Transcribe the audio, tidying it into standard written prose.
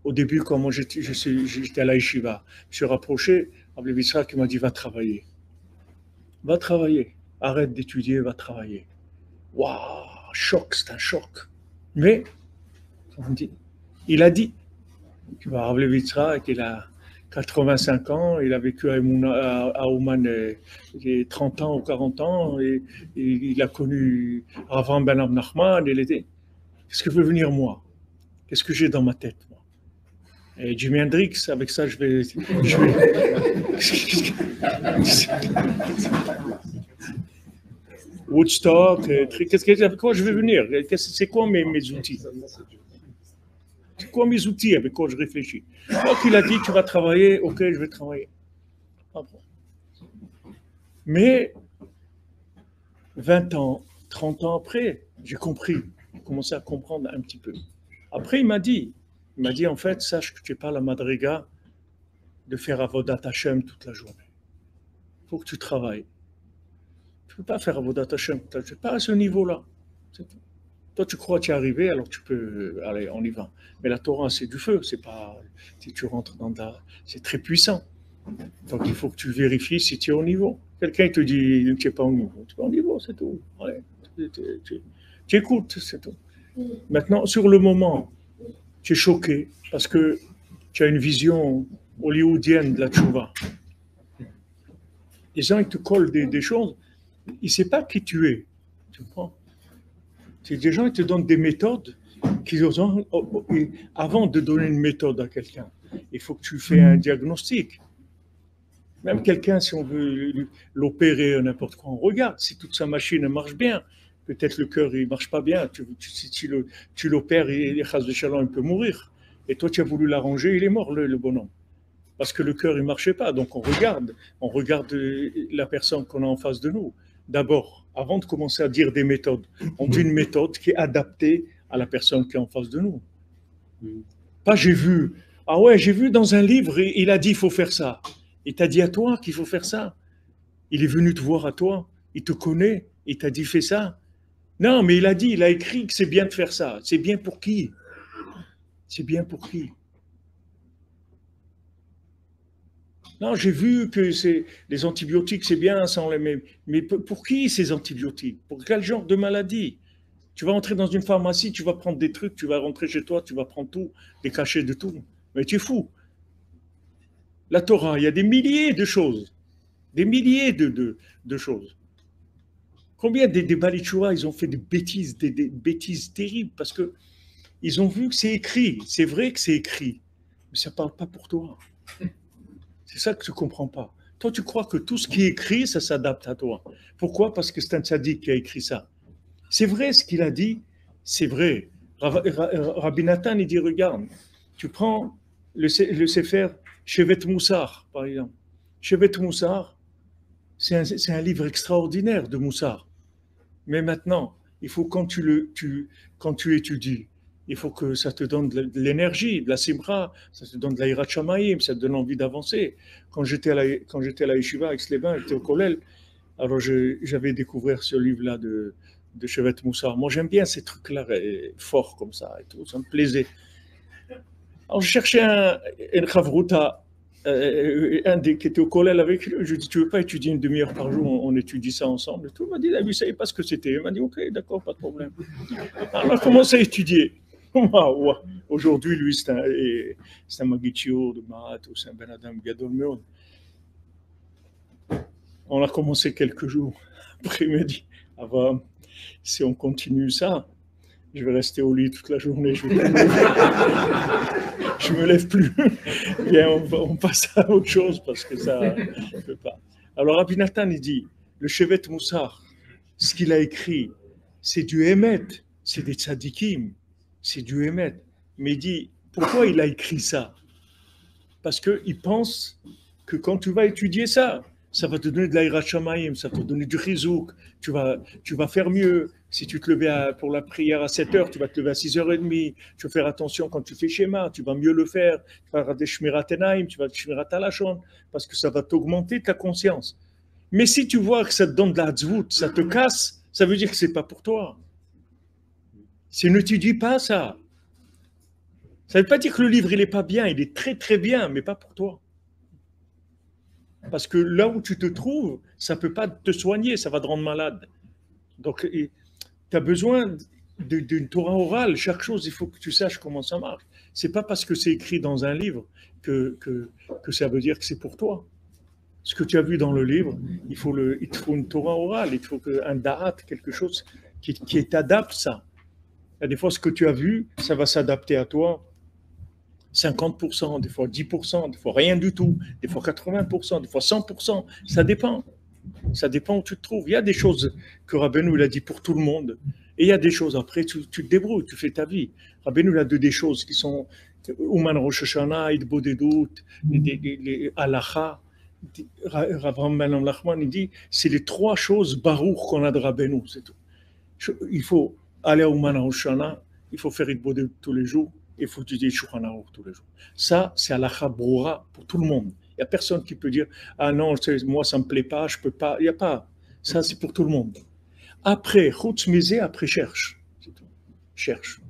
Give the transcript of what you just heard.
au début, quand moi j'étais à la yeshiva, je suis rapproché, Rabbi Yitzhak qui m'a dit, va travailler. Va travailler. Arrête d'étudier, va travailler. Waouh, choc, c'est un choc. Mais, on dit, il a dit, tu vas Rabbi Yitzhak, il a 85 ans, il a vécu à Ouman 30 ans ou 40 ans, et il a connu Avram Ben Nachman, il était. Qu'est-ce que veut venir moi? Qu'est-ce que j'ai dans ma tête, moi? Et Jimi Hendrix, avec ça, je vais Woodstock, avec quoi je vais venir? C'est quoi mes outils? C'est quoi mes outils avec quoi je réfléchis? Donc il a dit, tu vas travailler, ok, je vais travailler. Ah bon. Mais 20 ans, 30 ans après, j'ai compris, j'ai commencé à comprendre un petit peu. Après, il m'a dit, en fait, sache que tu n'es pas la madriga de faire Avodat Hashem toute la journée. Il faut que tu travailles. Tu ne peux pas faire Avodat Hashem, tu n'es pas à ce niveau-là. Toi, tu crois t'y arriver, alors tu peux, allez, on y va. Mais la Torah, c'est du feu, c'est pas, si tu rentres dans c'est très puissant. Donc, il faut que tu vérifies si tu es au niveau. Quelqu'un te dit, tu n'es pas au niveau. Tu es au niveau, c'est tout. Allez, tu écoutes, c'est tout. Maintenant, sur le moment, tu es choqué parce que tu as une vision hollywoodienne de la tchouva. Les gens, ils te collent des choses, ils ne savent pas qui tu es. Tu comprends? C'est des gens qui te donnent des méthodes avant de donner une méthode à quelqu'un, il faut que tu fasses un diagnostic. Même quelqu'un, si on veut l'opérer, n'importe quoi, on regarde si toute sa machine marche bien. Peut-être le cœur, il ne marche pas bien. Si tu l'opères, il peut mourir. Et toi, tu as voulu l'arranger, il est mort, le bonhomme. Parce que le cœur, il ne marchait pas. Donc, on regarde la personne qu'on a en face de nous. D'abord, avant de commencer à dire des méthodes, on dit une méthode qui est adaptée à la personne qui est en face de nous. Pas j'ai vu dans un livre, il a dit il faut faire ça. Il t'a dit à toi qu'il faut faire ça. Il est venu te voir à toi, il te connaît, il t'a dit fais ça. Non, mais il a écrit que c'est bien de faire ça. C'est bien pour qui? C'est bien pour qui? Non, j'ai vu que les antibiotiques, c'est bien, mais pour qui ces antibiotiques? Pour quel genre de maladie? Tu vas entrer dans une pharmacie, tu vas prendre des trucs, tu vas rentrer chez toi, tu vas prendre tout, des cachets de tout. Mais tu es fou. La Torah, il y a des milliers de choses. Des milliers de choses. Combien des Balitchoua, ils ont fait des bêtises terribles parce que ils ont vu que c'est écrit. C'est vrai que c'est écrit, mais ça ne parle pas pour toi. C'est ça que tu ne comprends pas. Toi, tu crois que tout ce qui est écrit, ça s'adapte à toi. Pourquoi? Parce que c'est un tzaddik qui a écrit ça. C'est vrai ce qu'il a dit, c'est vrai. Rabbi Nathan, il dit, regarde, tu prends le Sefer Shevet Moussar, par exemple. Shevet Moussar, c'est un livre extraordinaire de Moussar. Mais maintenant, il faut quand tu étudies, il faut que ça te donne de l'énergie, de la simra, ça te donne de la hirat shamayim, ça te donne envie d'avancer. Quand j'étais à la yeshiva avec Sleban, j'étais au Kollel, alors j'avais découvert ce livre-là de Shevet Moussar. Moi, j'aime bien ces trucs-là forts comme ça et tout, ça me plaisait. Alors, je cherchais un chavruta, qui était au Kollel avec lui. Je lui ai dit, tu veux pas étudier une demi-heure par jour, on étudie ça ensemble et tout. Il m'a dit, lui, il ne savait pas ce que c'était. Il m'a dit, ok, d'accord, pas de problème. Alors, on a commencé à étudier. Aujourd'hui, lui, c'est un Magichio de maths, c'est un Ben Adam Gadol Meod. On a commencé quelques jours. Après, il m'a dit, si on continue ça, je vais rester au lit toute la journée. Je me lève plus. Bien, on passe à autre chose parce que ça ne peut pas. Alors, Rabbi Nathan, il dit, le Shevet Moussar, ce qu'il a écrit, c'est du Emet, c'est des tzadikim, c'est du Emet. Mais il dit, pourquoi il a écrit ça? Parce qu'il pense que quand tu vas étudier ça, ça va te donner de l'Aïra Shamayim, ça va te donner du Chizouk, tu vas faire mieux. Si tu te levais pour la prière à 7 heures, tu vas te lever à 6h30. Tu vas faire attention quand tu fais schéma, tu vas mieux le faire. Tu vas faire des Shmirat Enaim, tu vas Shmirat Alashon, parce que ça va t'augmenter ta conscience. Mais si tu vois que ça te donne de la tzvout, ça te casse, ça veut dire que ce n'est pas pour toi. Si ne t'étudie pas ça. Ça ne veut pas dire que le livre, il n'est pas bien, il est très très bien, mais pas pour toi. Parce que là où tu te trouves, ça ne peut pas te soigner, ça va te rendre malade. Donc, tu as besoin d'une Torah orale. Chaque chose, il faut que tu saches comment ça marche. C'est pas parce que c'est écrit dans un livre que ça veut dire que c'est pour toi. Ce que tu as vu dans le livre, il te faut une Torah orale, il te faut un da'at, quelque chose qui t'adapte ça. Il y a des fois, ce que tu as vu, ça va s'adapter à toi. 50%, des fois 10%, des fois rien du tout, des fois 80%, des fois 100%. Ça dépend. Ça dépend où tu te trouves. Il y a des choses que Rabbeinu il a dit pour tout le monde. Et il y a des choses, après, tu te débrouilles, tu fais ta vie. Rabbeinu il a dit des choses qui sont Ouman Rosh Hashanah, Idbodedut, les Halacha. Rav Malam Lachman, il dit, c'est les trois choses baruch qu'on a de Rabbeinu, c'est tout. Il faut aller à Ouman Rosh Hashanah, il faut faire Idbodedut tous les jours, et il faut étudier Shulchan Aruch tous les jours. Ça, c'est Halacha Broura pour tout le monde. Il n'y a personne qui peut dire ah non, moi ça ne me plaît pas, je ne peux pas. Il n'y a pas. Ça, c'est pour tout le monde. Après, Chutz Mizé, après cherche. C'est tout. Cherche.